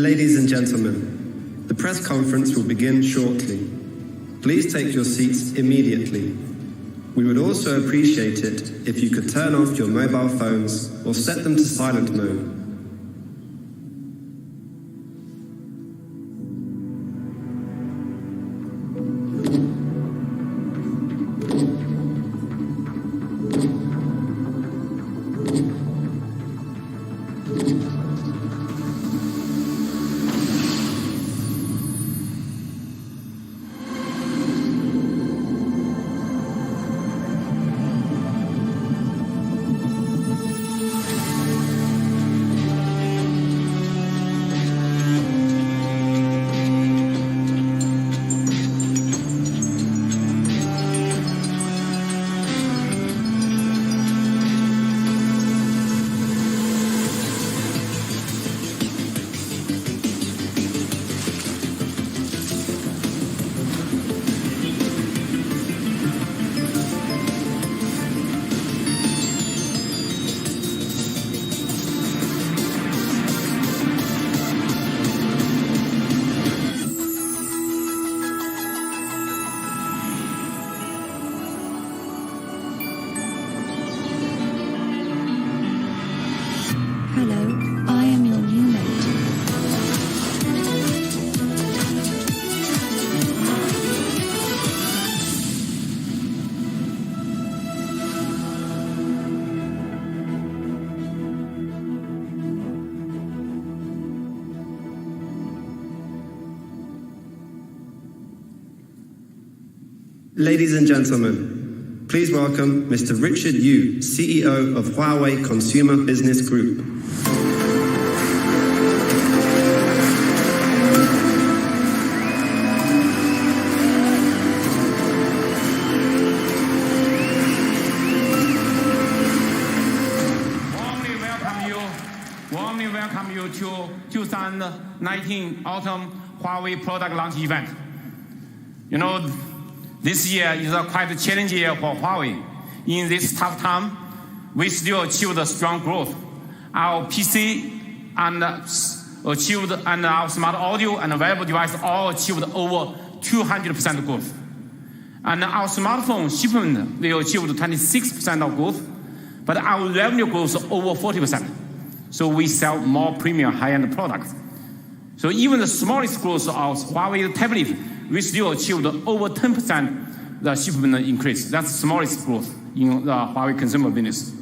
Ladies and gentlemen, the press conference will begin shortly. Please take your seats immediately. We would also appreciate it if you could turn off your mobile phones or set them to silent mode. Ladies and gentlemen, please welcome Mr. Richard Yu, CEO of Huawei Consumer Business Group. Warmly welcome you to 2019 Autumn Huawei Product Launch Event. You know, this year is a quite challenging year for Huawei. In this tough time, we still achieved a strong growth. Our PC and our smart audio and wearable device all achieved over 200% growth. And our smartphone shipment, we achieved 26% of growth, but our revenue growth is over 40%. So we sell more premium high-end products. So even the smallest growth of Huawei tablet, we still achieved over 10% the shipment increase. That's the smallest growth in the Huawei consumer business.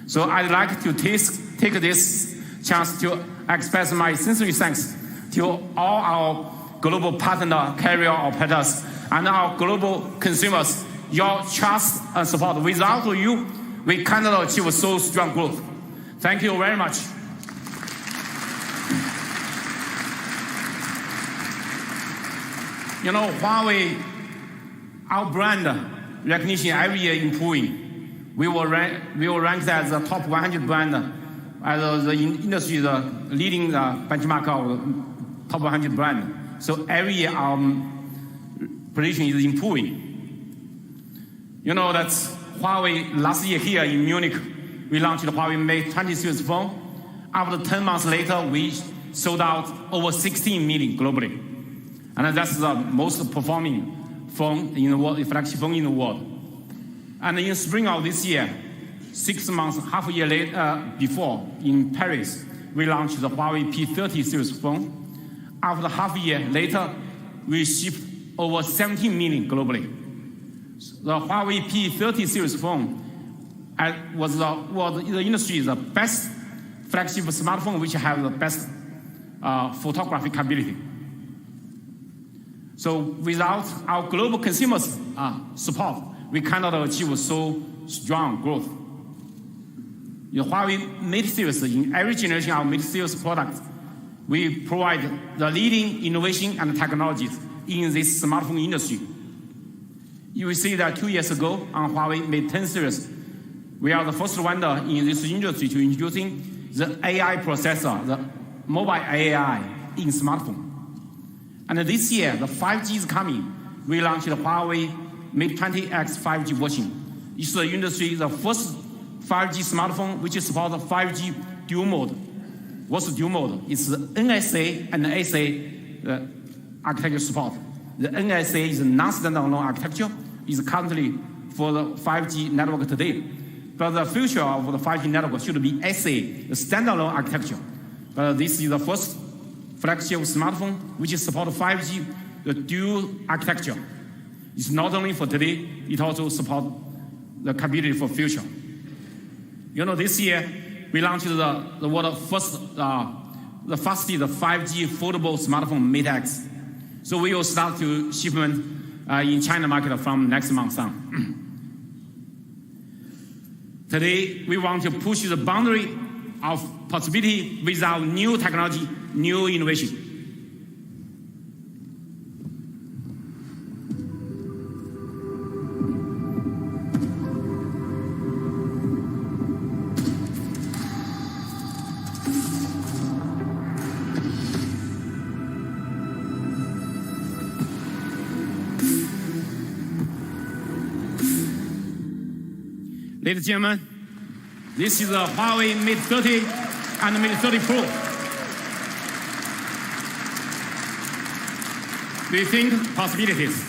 So I'd like to take this chance to express my sincere thanks to all our global partner carrier operators and our global consumers. Your trust and support. Without you, we cannot achieve so strong growth. Thank you very much. You know, Huawei, our brand recognition every year improving. We were ranked as the top 100 brand, as the industry leading benchmark of top 100 brand. So every year our position is improving. You know that Huawei last year here in Munich, we launched the Huawei Mate 20 series phone. After 10 months later, we sold out over 16 million globally. And that's the most performing phone in the world, flagship phone in the world. And in spring of this year, 6 months, half a year later, before, in Paris, we launched the Huawei P30 series phone. After half a year later, we shipped over 17 million globally. The Huawei P30 series phone was the industry's best flagship smartphone, which has the best photographic capability. So without our global consumers' support, we cannot achieve so strong growth. The Huawei Mate series, in every generation of our Mate series products, we provide the leading innovation and technologies in this smartphone industry. You will see that 2 years ago on Huawei Mate 10 series, we are the first vendor in this industry to introducing the AI processor, the mobile AI in smartphone. And this year, the 5G is coming. We launched the Huawei Mate 20X 5G version. It's the industry's first 5G smartphone which supports 5G dual mode. was dual mode. It's NSA and SA architecture support. The NSA is a non-standalone architecture. Is currently for the 5G network today. But the future of the 5G network should be SA, the standalone architecture. But this is the first flagship smartphone which supports 5G, the dual architecture. It's not only for today, it also supports the capability for future. You know, this year we launched the world's first, the fastest 5G foldable smartphone Mate X. So we will start to shipment in China market from next month on. Today, we want to push the boundary of possibility with our new technology, new innovation. Ladies and gentlemen, this is the Huawei Mate 30 and Mate 30 Pro. Rethink possibilities.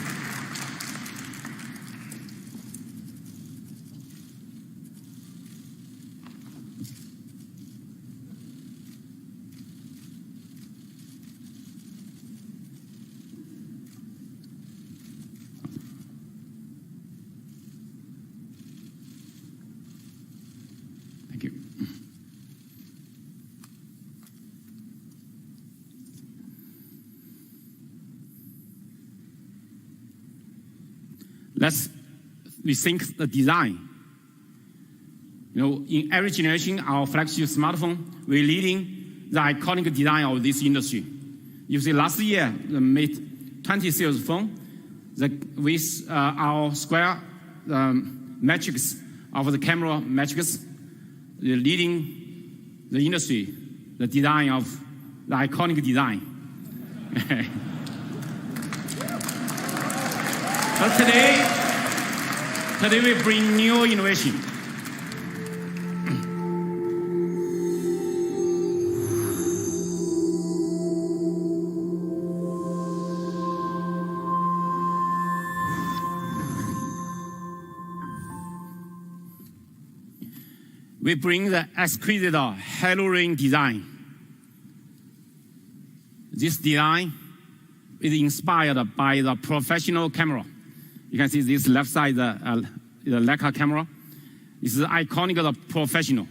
Thank you. Let's rethink the design. You know, in every generation, our flagship smartphone, we're leading the iconic design of this industry. You see, last year, the Mate 20 series phone, with our square metrics of the camera metrics, leading the industry, the design of the iconic design. But today we bring new innovation. We bring the exquisite halo ring design. This design is inspired by the professional camera. You can see this left side, the Leica camera. This is iconic of the professional.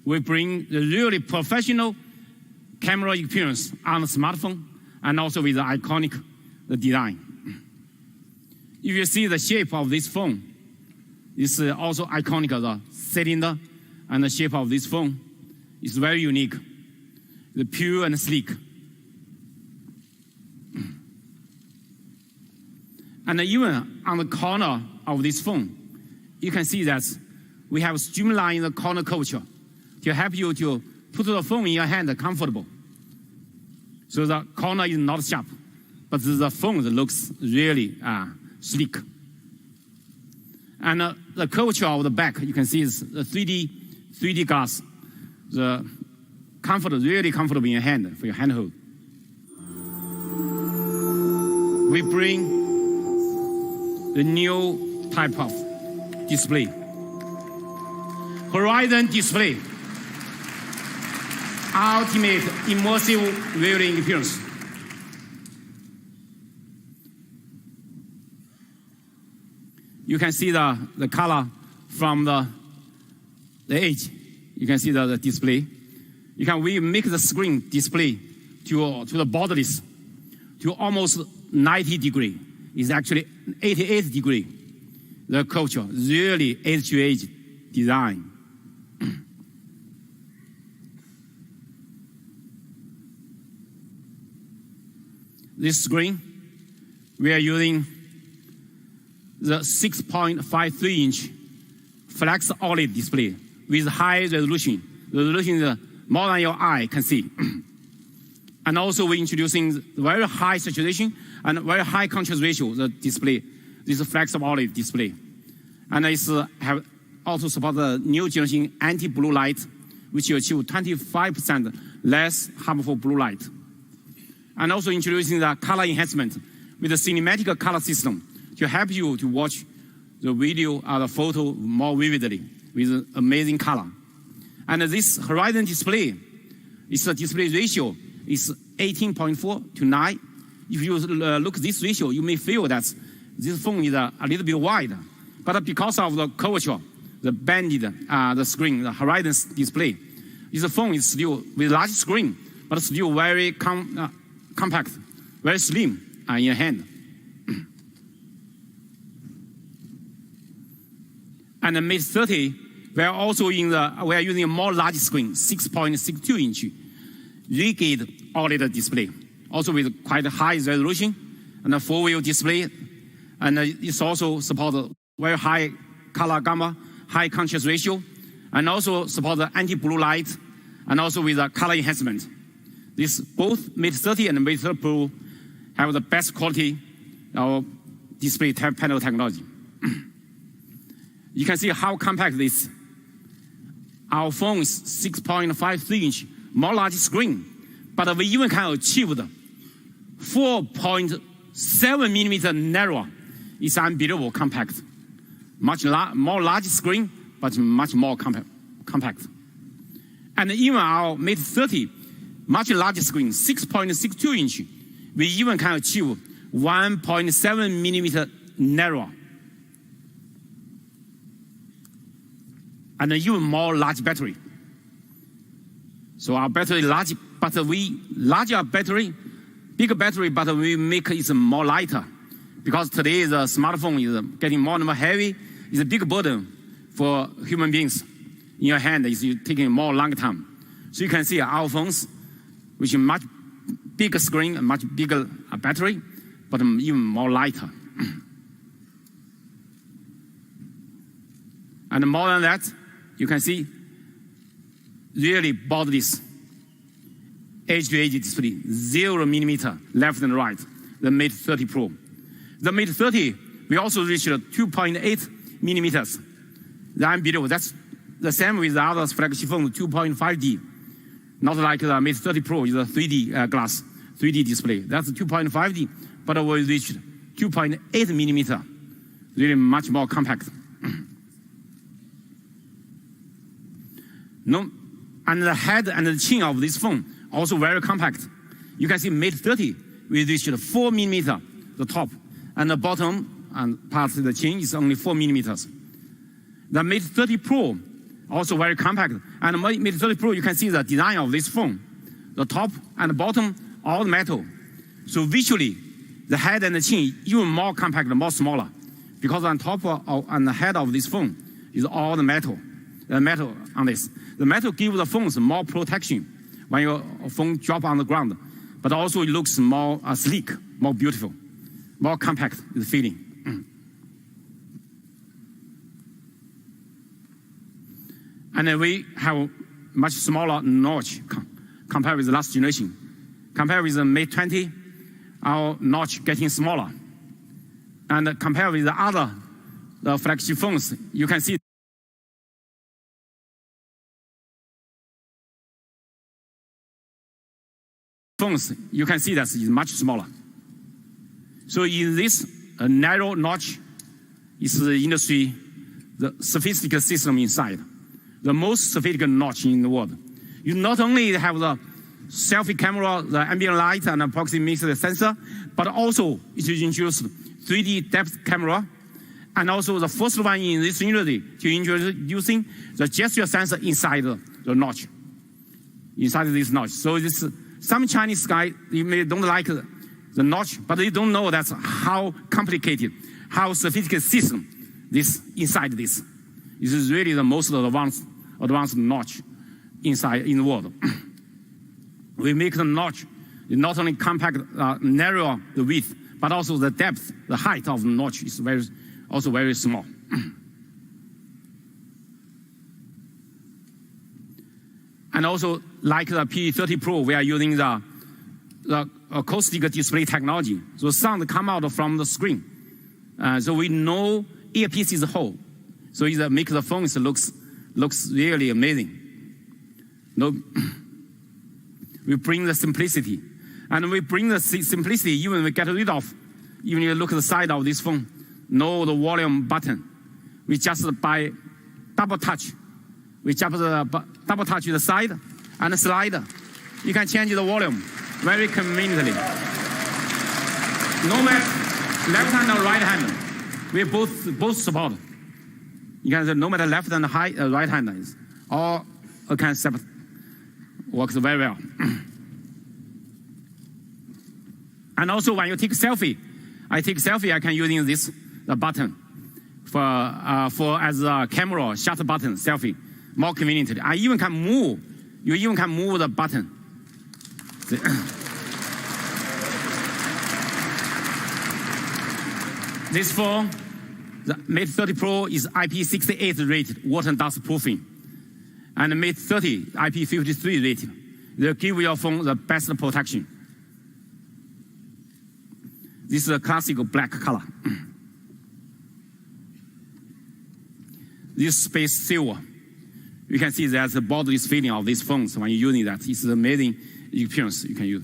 We bring the really professional camera experience on the smartphone and also with the iconic design. If you see the shape of this phone, it's also iconic of the cylinder and the shape of this phone is very unique. The pure and sleek. And even on the corner of this phone, you can see that we have streamlined the corner curvature to help you to put the phone in your hand comfortable. So the corner is not sharp, but the phone looks really sleek. And the curvature of the back, you can see is the 3D glass. The comfort is really comfortable in your hand for your handhold. We bring the new type of display. Horizon display. Ultimate immersive viewing experience. You can see the color from the edge. You can see the display. We make the screen display to the borderless to almost 90 degrees. It's actually 88 degrees. The curvature, really edge-to-edge design. This screen, we are using the 6.53-inch flex OLED display with high resolution. The resolution is more than your eye can see. And also we're introducing very high saturation and very high contrast ratio, the display, this flex OLED display. And it's have also support the new generation anti-blue light, which will achieve 25% less harmful blue light. And also introducing the color enhancement with a cinematic color system to help you to watch the video or the photo more vividly with amazing color. And this horizon display, its display ratio is 18.4 to 9. If you look at this ratio, you may feel that this phone is a little bit wide. But because of the curvature, the bended the screen, the horizon display, this phone is still with large screen, but still very compact, very slim in your hand. And the Mate 30, we are using a more large screen, 6.62 inch, rigid OLED display, also with quite high resolution and a 4-wheel display, and it's also supports very high color gamma, high contrast ratio, and also supports anti-blue light, and also with a color enhancement. This both Mate 30 and Mate 30 Pro have the best quality of display panel technology. You can see how compact this. Our phone is 6.53 inch, more large screen, but we even can achieve the 4.7 millimeter narrow. It's unbelievable compact. Much more large screen, but much more compact. And even our Mate 30, much larger screen, 6.62 inch, we even can achieve 1.7 millimeter narrow. And even more large battery. So our battery large, but larger battery, bigger battery, but we make it more lighter. Because today the smartphone is getting more and more heavy. It's a big burden for human beings. In your hand, it's taking more long time. So you can see our phones, which is much bigger screen and much bigger battery, but even more lighter. And more than that, you can see really borderless edge-to-edge display, 0 millimeter left and right, the Mate 30 Pro. The Mate 30, we also reached 2.8 millimeters. Unbelievable. That's the same with the other flagship phone, 2.5D. Not like the Mate 30 Pro is a 3D glass, 3D display. That's 2.5D, but we reached 2.8 millimeter, really much more compact. No, and the head and the chin of this phone also very compact. You can see Mate 30, we reached 4 millimeter, the top, and the bottom and part of the chin is only 4 millimeters. The Mate 30 Pro, also very compact. And Mate 30 Pro, you can see the design of this phone. The top and the bottom, all metal. So visually, the head and the chin even more compact, more smaller. Because on top and the head of this phone is all the metal on this. The metal gives the phones more protection when your phone drop on the ground, but also it looks more sleek, more beautiful, more compact is the feeling. And then we have much smaller notch compared with the last generation. Compared with the Mate 20, our notch getting smaller. And compared with the other flagship phones, you can see that it's much smaller. So in this narrow notch is the industry, the sophisticated system inside. The most sophisticated notch in the world. You not only have the selfie camera, the ambient light and the proximity sensor, but also it introduced 3D depth camera, and also the first one in this industry to introducing the gesture sensor inside the notch, inside this notch. So this some Chinese guy, you may don't like the notch, but they don't know that's how complicated, how sophisticated system this inside this. This is really the most advanced notch inside in the world. We make the notch not only compact, narrow the width, but also the depth, the height of the notch is also very small. And also, like the P30 Pro, we are using the acoustic display technology. So sound come out from the screen. So we know earpiece is whole. So it makes the phones looks really amazing. No. We bring the simplicity. And we bring the simplicity, even we get rid of, even you look at the side of this phone, no the volume button. We just by double touch. We just double touch the side and the slider. You can change the volume very conveniently. No matter left hand or right hand, we both support. You can say no matter left and right hand is all can separate. Works very well. And also when you take selfie, I can using this the button for as a camera shutter button selfie more conveniently. I even can move. You even can move the button. This phone, the Mate 30 Pro is IP68 rated water and dust proofing, and the Mate 30 IP53 rated. They give your phone the best protection. This is a classic black color. This space silver. You can see that the borderless feeling of these phones when you're using that. It's an amazing experience you can use.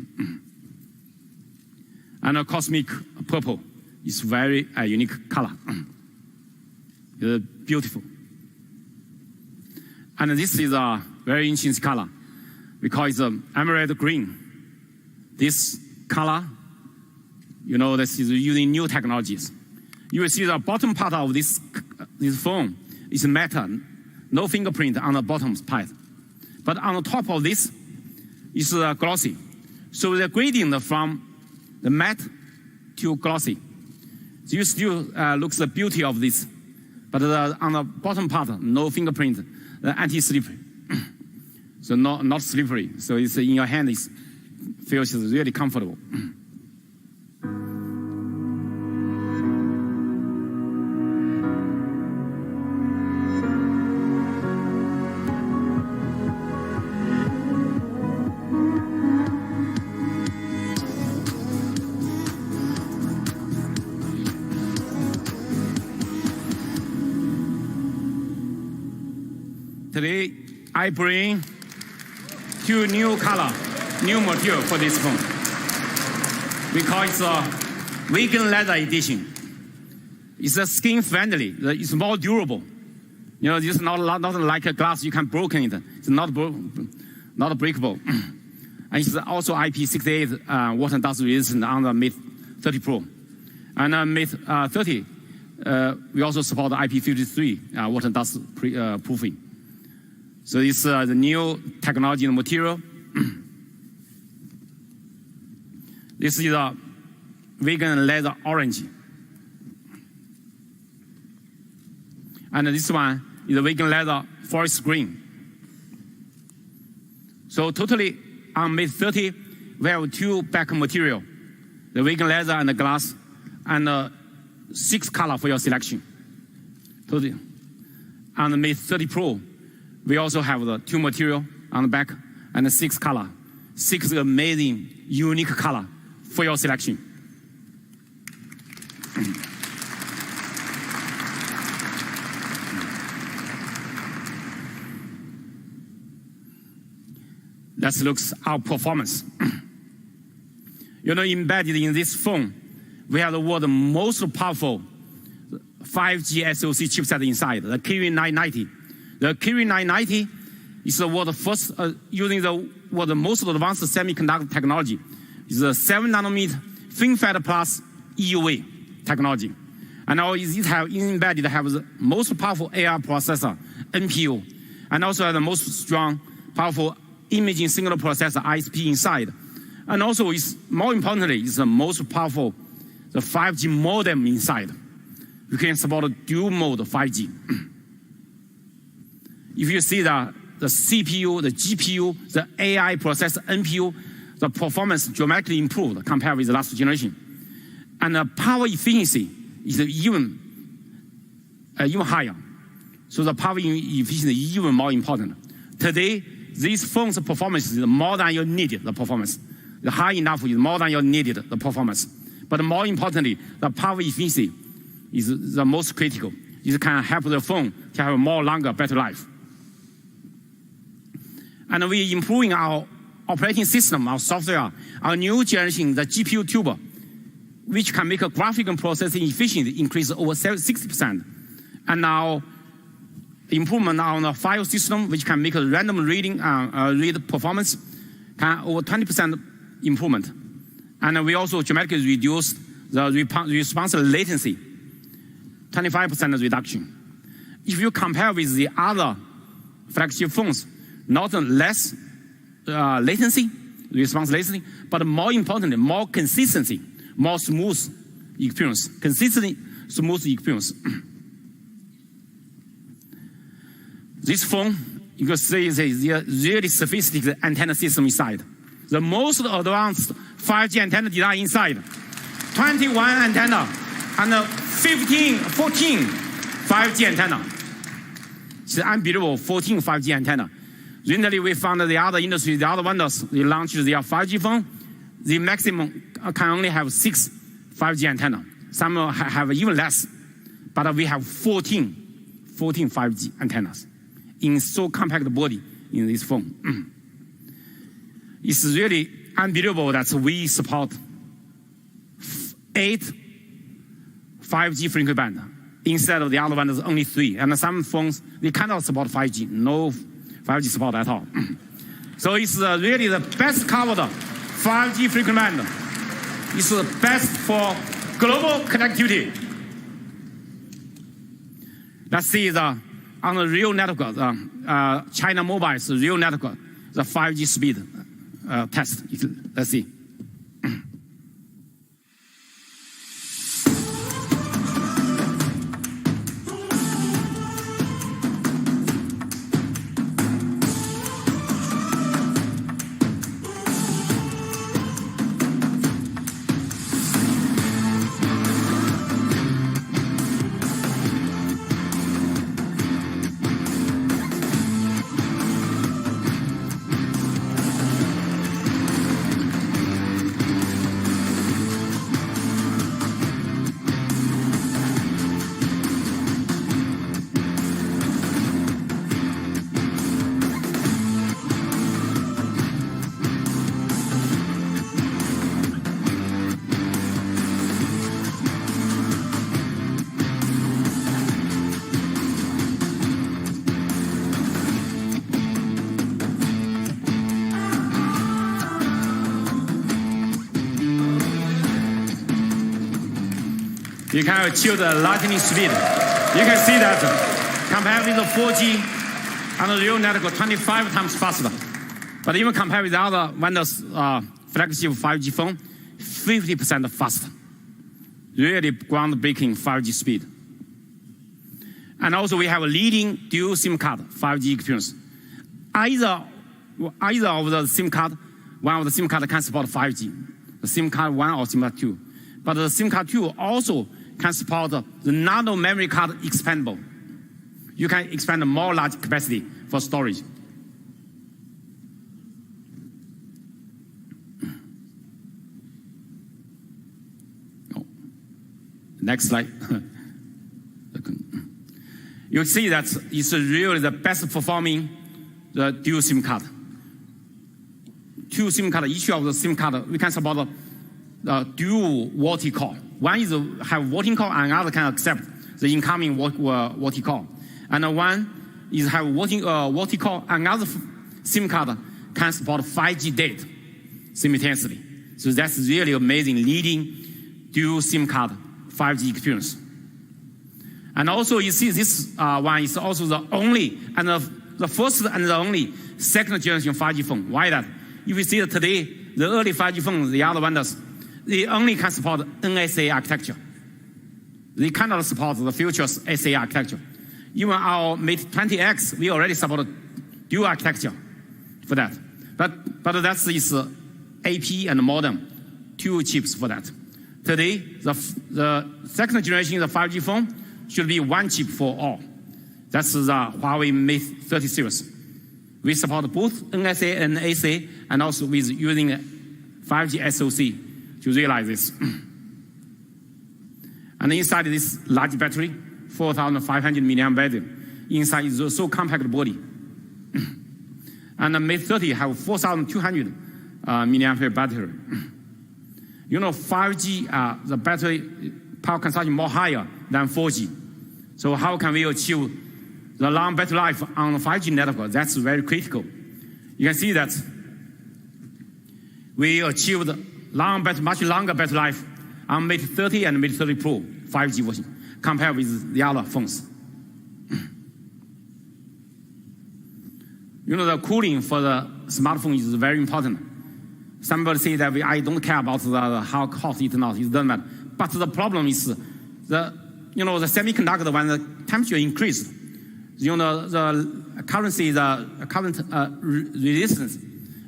And a cosmic purple is very unique color. It's beautiful. And this is a very interesting color because it's emerald green. This color, you know, this is using new technologies. You will see the bottom part of this phone is matte, no fingerprint on the bottom part. But on the top of this is glossy. So the gradient from the matte to glossy. So you still looks the beauty of this. But on the bottom part, no fingerprint, anti-slippery. So not slippery. So it's in your hand, it feels really comfortable. Today, I bring two new color, new material for this phone. We call it a vegan leather edition. It's a skin friendly. It's more durable. You know, it's not like a glass you can broken it. It's not breakable. And it's also IP68 water and dust resistant on the Mate 30 Pro. And Mate 30, we also support the IP53 water and dust proofing. So it's the new technology and material. This is a vegan leather orange. And this one is a vegan leather forest green. So totally on Mate 30, we have two back material, the vegan leather and the glass, and 6 color for your selection. Totally. On the Mate 30 Pro, we also have the 2 material on the back and 6 color. 6 amazing, unique color for your selection. Let's look at our performance. You know, embedded in this phone, we have the world's most powerful 5G SoC chipset inside, the Kirin990. The Kirin990 is the world's first using the world's most advanced semiconductor technology. It's a 7-nanometer FinFET plus EUV technology. And now it have embedded have the most powerful AI processor, NPU, and also has the most strong, powerful imaging signal processor, ISP inside. And also, more importantly, it's the most powerful, the 5G modem inside. You can support dual mode 5G. If you see the CPU, the GPU, the AI processor, NPU, the performance dramatically improved compared with the last generation. And the power efficiency is even higher. So the power efficiency is even more important. Today, these phones' performance is more than you needed, the performance. The high enough is more than you needed, the performance. But more importantly, the power efficiency is the most critical. It can help the phone to have a more longer, better life. And we're improving our operating system, our software, our new generation, the GPU tuber, which can make a graphical processing efficiency increase over 60%. And now improvement on the file system, which can make a random reading read performance, can over 20% improvement. And we also dramatically reduced the response latency, 25% reduction. If you compare with the other flagship phones, not less latency, response latency, but more importantly, more consistency, more smooth experience, consistent, smooth experience. This phone, you can see, is a really sophisticated antenna system inside. The most advanced 5G antenna design inside. 21 antenna and 14 5G antenna. It's unbelievable, 14 5G antenna. Recently, we found that the other industry, the other vendors, they launched their 5G phone. The maximum can only have 6 5G antenna. Some have even less. But we have 14 5G antennas in so compact body in this phone. It's really unbelievable that we support 8 5G frequency band instead of the other ones only 3. And some phones, they cannot support 5G, no 5G support at all. So it's really the best covered 5G frequency band. It's the best for global connectivity. Let's see on the real network, China Mobile's real network, the 5G speed test. Let's see. You can achieve the lightning speed. You can see that compared with the 4G and the real network, 25 times faster. But even compared with the other vendors' flagship 5G phone, 50% faster. Really groundbreaking 5G speed. And also we have a leading dual SIM card 5G experience. Either of the SIM card, one of the SIM card can support 5G. The SIM card 1 or SIM card 2. But the SIM card 2 also can support the nano memory card expandable. You can expand more large capacity for storage. Oh. Next slide. You see that it's really the best performing the dual SIM card. 2 SIM card, each of the SIM card, we can support the dual VoLTE call. One is have VoLTE call, and another can accept the incoming VoLTE call. And one is have VoLTE call, and another SIM card can support 5G data simultaneously. So that's really amazing, leading dual SIM card 5G experience. And also you see this one is also the only, and the first and the only second generation 5G phone. Why that? If you see that today, the early 5G phones, the other vendors, they only can support NSA architecture. They cannot support the future SA architecture. Even our Mate 20X, we already support dual architecture for that. But that's is AP and modem, 2 chips for that. Today, the second generation of the 5G phone should be 1 chip for all. That's the Huawei Mate 30 series. We support both NSA and SA, and also with using 5G SoC to realize this. And inside this large battery, 4,500 milliamp battery, inside is so compact body. And the Mate 30 have 4,200 milliampere battery. 5G, the battery power consumption more higher than 4G. So how can we achieve the long battery life on the 5G network? That's very critical. You can see that we achieved much longer battery life on Mate 30 and Mate 30 Pro 5G version compared with the other phones. The cooling for the smartphone is very important. Somebody say that I don't care about how hot it is not, it doesn't matter. But the problem is the semiconductor, when the temperature increases, the current resistance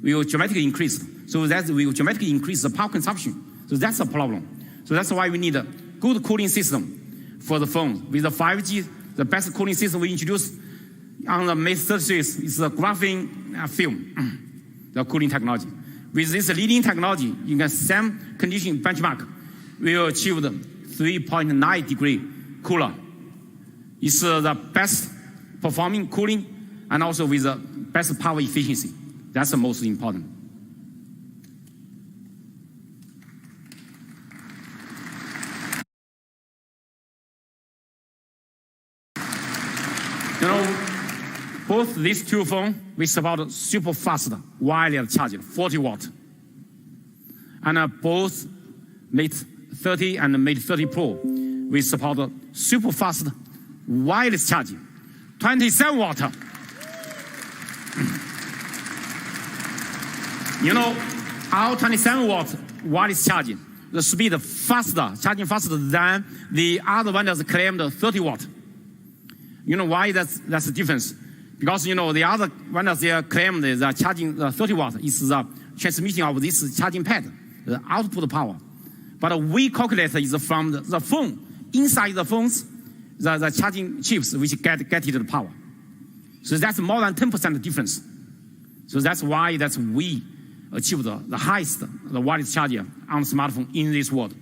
will dramatically increase. So that will dramatically increase the power consumption. So that's a problem. So that's why we need a good cooling system for the phone. With the 5G, the best cooling system we introduced on the Mate 30 series is the graphene film, the cooling technology. With this leading technology, in the same condition benchmark, we will achieve the 3.9 degree cooler. It's the best performing cooling and also with the best power efficiency. That's the most important. Both these two phones, we support super fast wireless charging, 40 watt. And both Mate 30 and Mate 30 Pro, we support super fast wireless charging, 27 watt. Our 27 watt wireless charging, the speed faster, charging faster than the other vendors claimed 30 watt. Why that's the difference? Because the other vendors they claim the charging 30 watt is the transmission of this charging pad, the output power. But we calculate is from the phone, inside the phones, the charging chips which get it the power. So that's more than 10% difference. So that's why we achieved the highest the wireless charger on the smartphone in this world.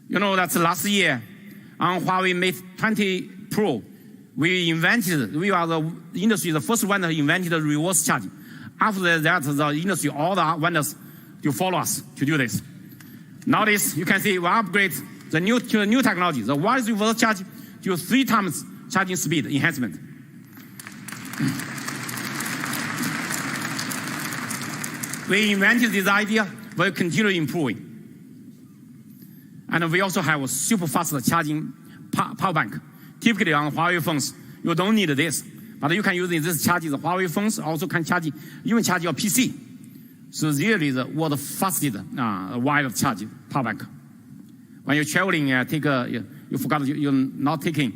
That's last year on Huawei Mate 20 Pro, we are the industry, the first one that invented reverse charging. After that, the industry, all the vendors to follow us to do this. Nowadays, you can see we upgrade the new technology, the wireless reverse charge to 3 times charging speed enhancement. We invented this idea, we'll continue improving. And we also have a super fast charging power bank. Typically on Huawei phones, you don't need this. But you can use this charge. The Huawei phones also can charge your PC. So really the world's fastest wireless charge power bank. When you're traveling, you forgot you're not taking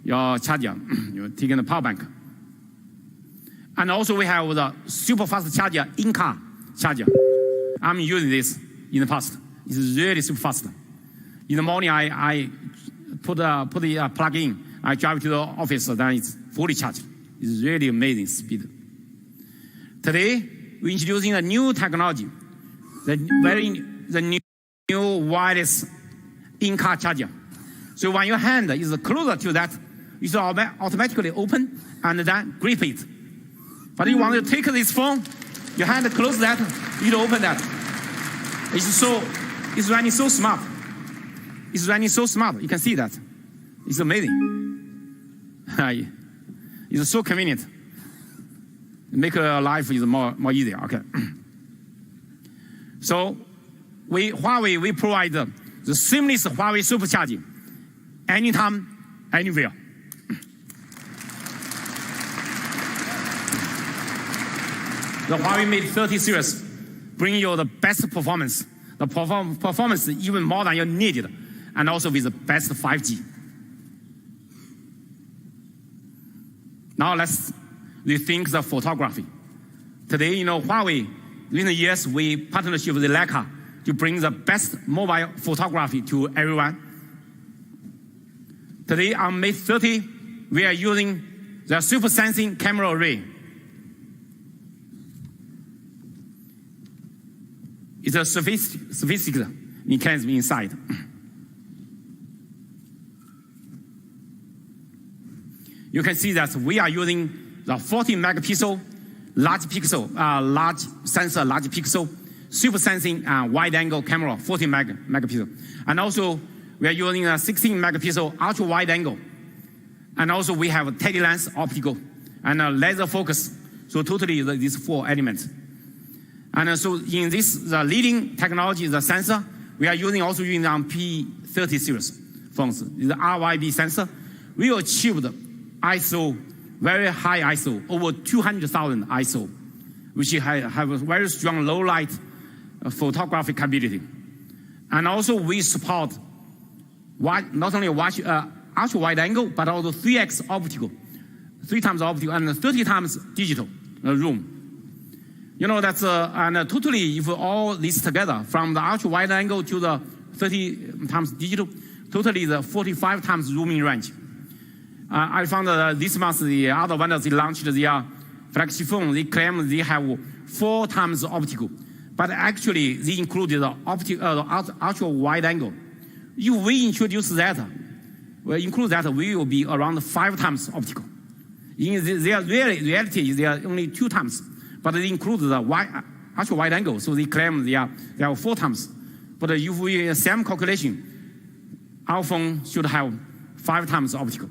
your charger, you're taking the power bank. And also we have the super fast charger, in-car charger. I'm using this in the past. It's really super fast. In the morning, I put the plug in. I drive to the office, then it's fully charged. It's really amazing speed. Today, we're introducing a new technology, the new wireless in-car charger. So when your hand is closer to that, it will automatically open and then grip it. But you want to take this phone, your hand close that, you open that. It's running so smart. It's running so smart. You can see that. It's amazing. It's so convenient. Make life is more easier. Okay. So Huawei, we provide the seamless Huawei supercharging anytime, anywhere. The Huawei Mate 30 series bring you the best performance. The performance even more than you needed, and also with the best 5G. Now let's rethink the photography. Today, Huawei, in the years, we partnership with Leica to bring the best mobile photography to everyone. Today on Mate 30, we are using the super sensing camera array. It's a sophisticated mechanism inside. You can see that we are using the 40 megapixel large sensor, large pixel, super sensing wide angle camera, 40 megapixel. And also we are using a 16 megapixel ultra wide angle. And also we have a tele-lens optical and a laser focus. So totally these 4 elements. And so in this, the leading technology, the sensor, we are also using on P30 series phones. The RYB sensor. We achieved ISO, very high ISO, over 200,000 ISO, which have a very strong low light photographic capability. And also we support not only ultra wide angle, but also 3x optical, 3 times optical and 30 times digital zoom. You know, that's and totally, if all this together, from the ultra wide angle to the 30 times digital, totally the 45 times zooming range. I found that this month the other vendors, they launched their flagship phone. They claim they have 4 times optical, but actually they included the ultra wide angle. If we introduce that, we will be around 5 times optical. In their reality, they are only 2 times. But they include the ultra wide angle, so they claim they are 4 times. But if we same calculation, our phone should have 5 times optical.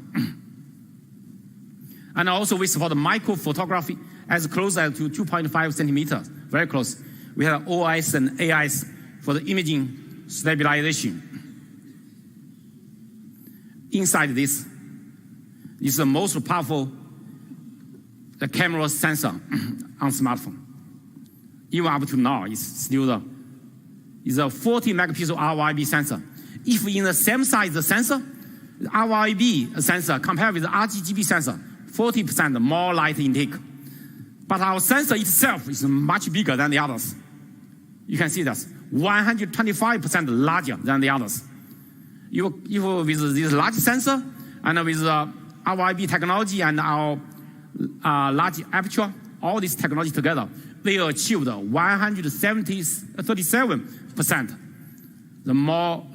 And also we support micro photography as close as to 2.5 centimeters, very close. We have OIS and AIS for the imaging stabilization. Inside this is the most powerful the camera sensor on smartphone. Even up to now, it's still a 40 megapixel RYB sensor. If in the same size the sensor, the RYB sensor compared with the RGB sensor, 40% more light intake. But our sensor itself is much bigger than the others. You can see that 125% larger than the others. You with this large sensor and with RYB technology and our large aperture, all this technology together, we achieved 137% the more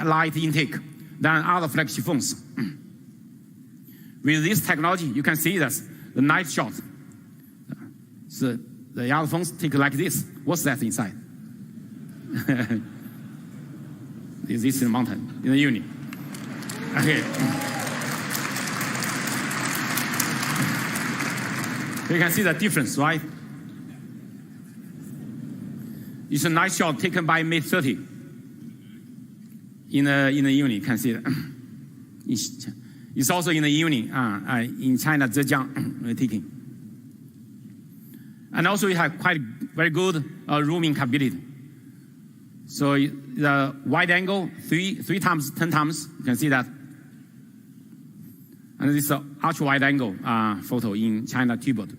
light intake than other flagship phones. With this technology, you can see that the night shot. So the other phones take like this. What's that inside? This is a mountain in the evening. Okay. You can see the difference, right? It's a night shot taken by mid-30 in the evening. You can see it. It's also in the evening in China, Zhejiang, we're taking. And also we have very good zooming capability. So the wide angle, 3 times, 10 times, you can see that. And this is an ultra wide angle photo in China Tibet.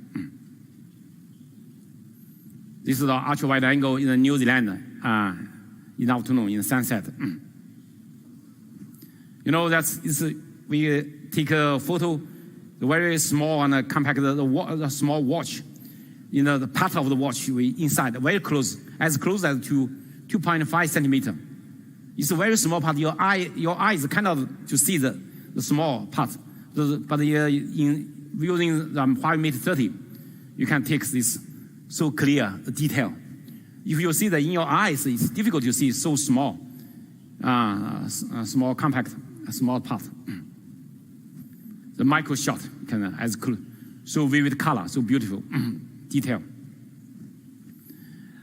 This is the ultra wide angle in New Zealand in the afternoon, in the sunset. You know, we take a photo, very small and compact, the small watch. You know, the part of the watch inside, very close as to 2.5 centimeter. It's a very small part. Your eyes kind of to see the small part. But using the Huawei Mate 30, you can take this so clear detail. If you see that in your eyes, it's difficult to see so small, small compact, a small part. The micro shot can as so vivid color, so beautiful detail.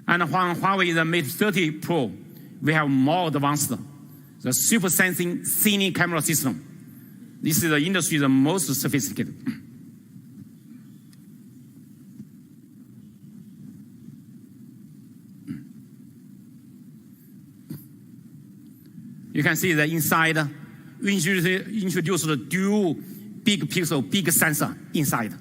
And on Huawei the Mate 30 Pro, we have more advanced the super sensing cine camera system. This is the industry's most sophisticated. You can see that inside, we introduced the dual big pixel, big sensor inside.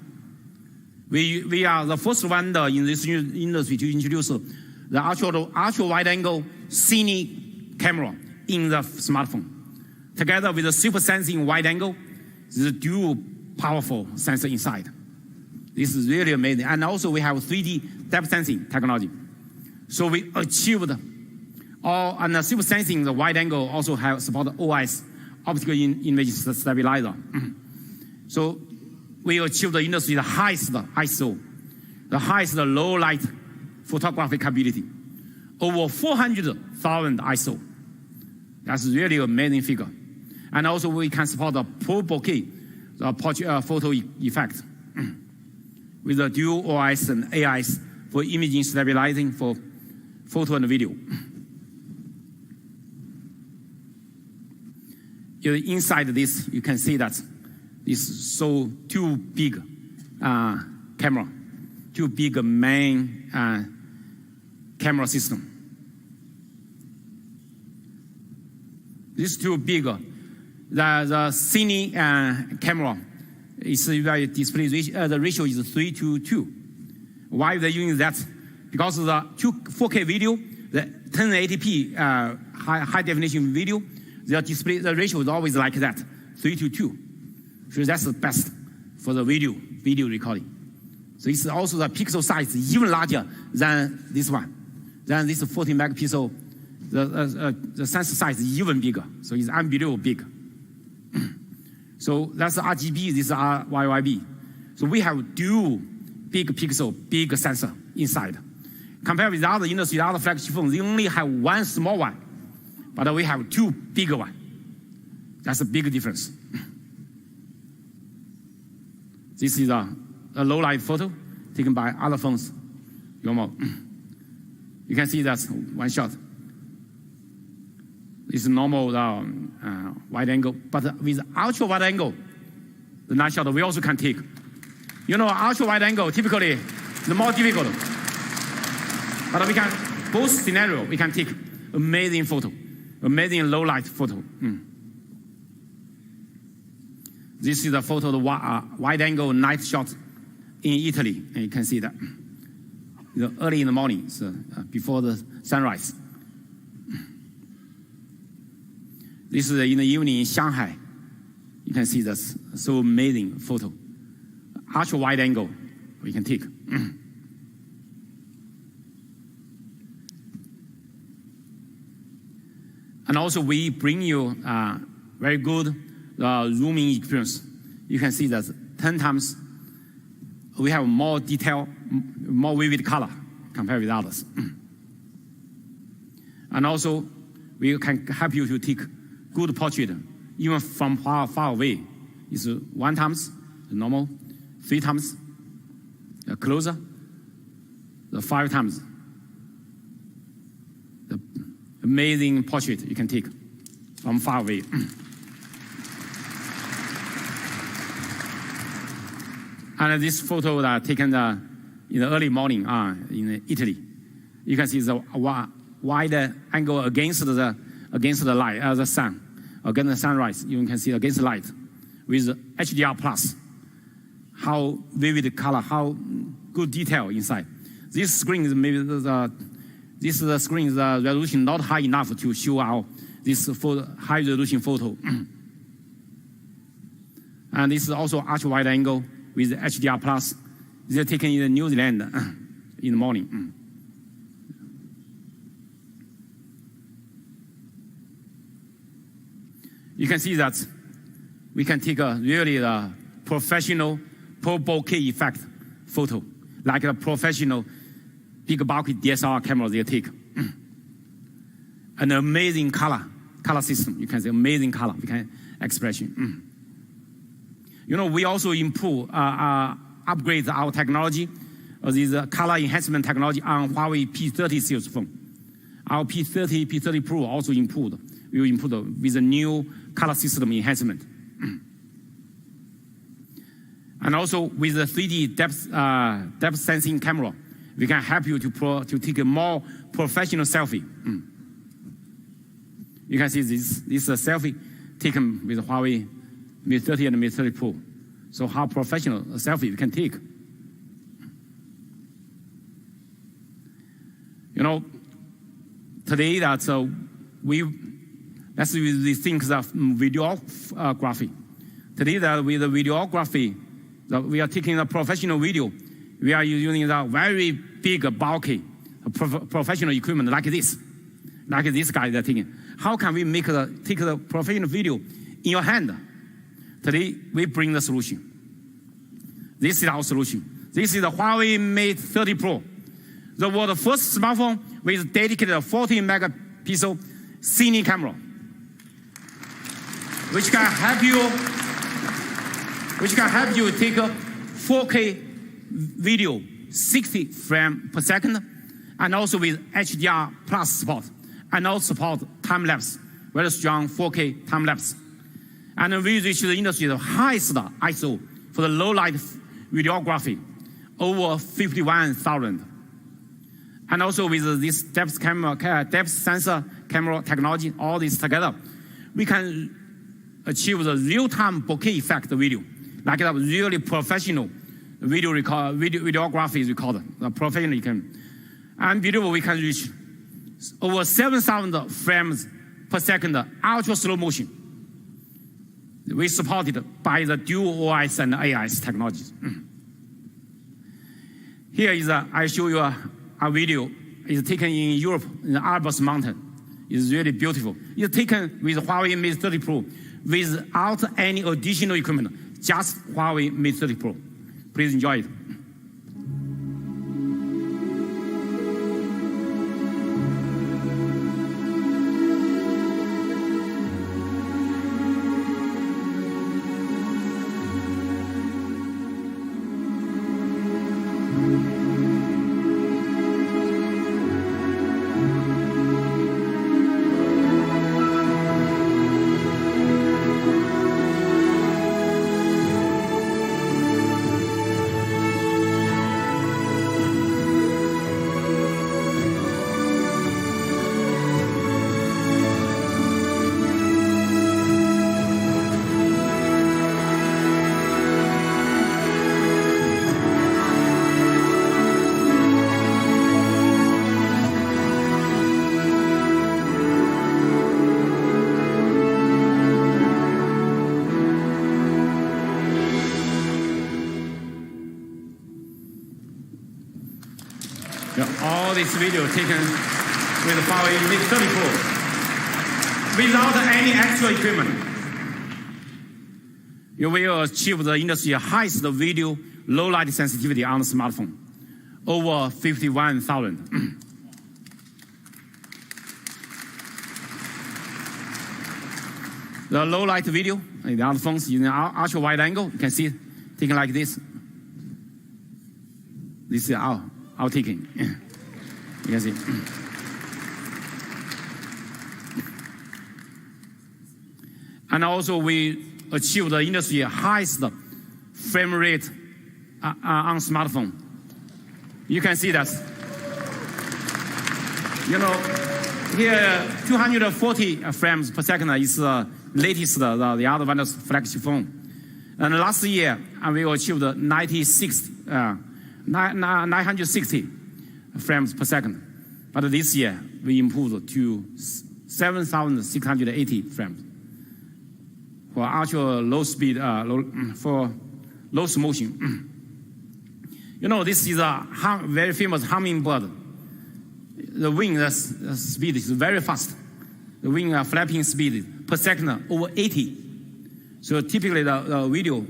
We are the first vendor in this industry to introduce the ultra wide angle cine camera in the smartphone. Together with the super sensing wide angle, the dual powerful sensor inside. This is really amazing. And also we have 3D depth sensing technology. So we achieved all, and the super sensing, the wide angle also have support OIS, optical image stabilizer. So we achieved the industry's highest ISO, the highest low light photographic capability, over 400,000 ISO. That's really an amazing figure. And also we can support the full bokeh photo effect with the dual OIS and AIs for imaging stabilizing for photo and video. Inside this, you can see that this is so two big camera, two big main camera system. This too big. The cine camera is very display the ratio is 3:2. Why are they using that? Because the 4K video, the 1080p high definition video, the display the ratio is always like that, 3:2. So that's the best for the video recording. So it's also the pixel size is even larger than this one, than this 14 megapixel. The sensor size is even bigger, so it's unbelievable big. So that's RGB, this is RYYB. So we have dual big pixel, big sensor inside. Compared with the other industry, the other flagship phones, they only have one small one, but we have two bigger one. That's a big difference. This is a low light photo taken by other phones. You can see that's one shot. This is normal wide angle, but with ultra wide angle, the night shot we also can take. Ultra wide angle typically the more difficult, but we can both scenario we can take amazing photo, amazing low light photo. This is a photo of the wide angle night shot in Italy, and you can see that early in the morning, so, before the sunrise. This is in the evening in Shanghai. You can see that's so amazing photo. Ultra wide angle we can take. And also we bring you very good zooming experience. You can see that 10 times we have more detail, more vivid color compared with others. And also we can help you to take good portrait, even from far away. It's 1 times the normal, 3 times the closer, the 5 times the amazing portrait you can take from far away. And this photo taken in the early morning in Italy. You can see the wide angle against the light, the sun, against the sunrise. You can see against the light with HDR plus. How vivid color, how good detail inside. This screen is maybe the screen is resolution not high enough to show this high resolution photo. And this is also ultra wide angle with HDR plus. They're taken in New Zealand in the morning. You can see that we can take a really professional full bokeh effect photo, like a professional big bulky DSLR camera they take. An amazing color system. You can say amazing color expression. We also improve, upgrade our technology, this color enhancement technology on Huawei P30 series phone. Our P30, P30 Pro also improved. We will improve with a new color system enhancement. And also with the 3D depth sensing camera, we can help you to take a more professional selfie. You can see this is a selfie taken with Huawei Mate 30 and Mate 30 Pro. So how professional a selfie we can take. Today that's with the things of videography. Today that with the videography, we are taking a professional video. We are using the very big, bulky, professional equipment like this guy they're taking. How can we take the professional video in your hand? Today, we bring the solution. This is our solution. This is the Huawei Mate 30 Pro, the world's first smartphone with dedicated 40-megapixel cine camera, which can help you take a 4K video, 60 frames per second, and also with HDR plus support, and also support time-lapse, very strong 4K time-lapse. And we reach the industry's highest ISO for the low-light videography, over 51,000. And also with this depth sensor camera technology, all this together, we can achieve the real-time bokeh effect video, like a really professional videography recorder, professionally can. And below we can reach over 7,000 frames per second ultra slow motion. We supported by the dual OIS and AIS technologies. Here is I show you a video. It's taken in Europe, in the Alps mountain. It's really beautiful. It's taken with Huawei Mate 30 Pro without any additional equipment, just Huawei Mate 30 Pro. Please enjoy it. All this video taken with Huawei Mate 30 Pro without any extra equipment. You will achieve the industry's highest video low light sensitivity on the smartphone, over 51,000. The low light video in the other phones using ultra wide angle, you can see it taken like this. This is our taking. You can see. And also we achieved the industry's highest frame rate on smartphone. You can see that. You know, here 240 frames per second is the latest, the other one's flagship phone. And last year, we achieved 960 frames per second. But this year, we improved to 7,680 frames for ultra low speed, for low motion. You know, this is a very famous hummingbird. The wing speed is very fast. The wing flapping speed per second over 80. So typically the video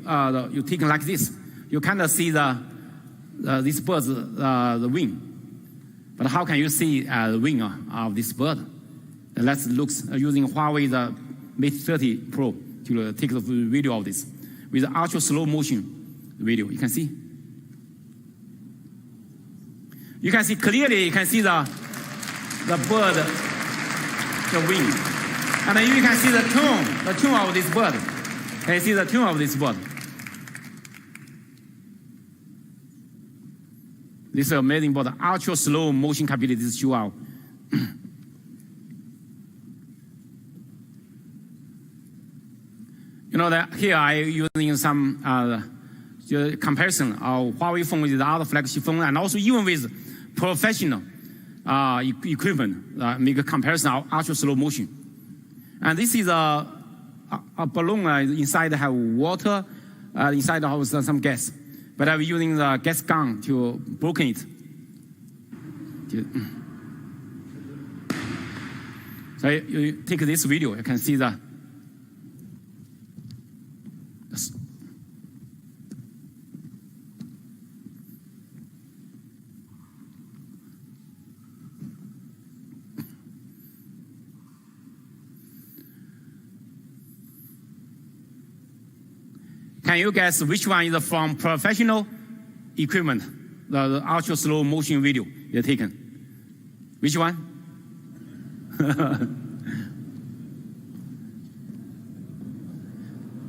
you take like this, you kind of see this bird's the wing. But how can you see the wing of this bird? Let's look using Huawei the Mate 30 Pro to take the video of this with ultra slow motion video. You can see. You can see clearly. You can see the bird, the wing, and you can see the tone of this bird. Can you see the tone of this bird? This is amazing bird. Ultra slow motion capabilities show out. You know that here I using some comparison of Huawei phone with the other flagship phone, and also even with professional equipment, make a comparison of ultra slow motion. And this is a balloon inside have water, inside has some gas. But I'm using the gas gun to broken it. So you take this video, you can see the Can you guess which one is from professional equipment? The ultra slow motion video they're taken. Which one?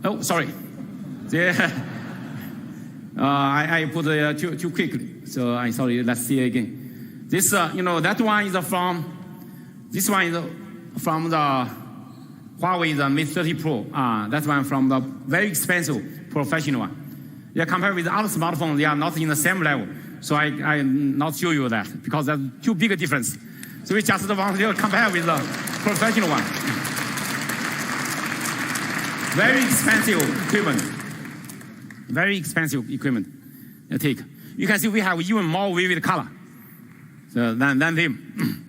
Oh, sorry. I put too quickly, so I'm sorry. Let's see it again. This, that one is from. This one is from the Huawei the Mate 30 Pro. That one from the very expensive professional one. Yeah, compared with other smartphones, they are not in the same level. So I not show you that because that's too big a difference. So we just want to compare with the professional one. Very expensive equipment. Very expensive equipment. You can see we have even more vivid color than them.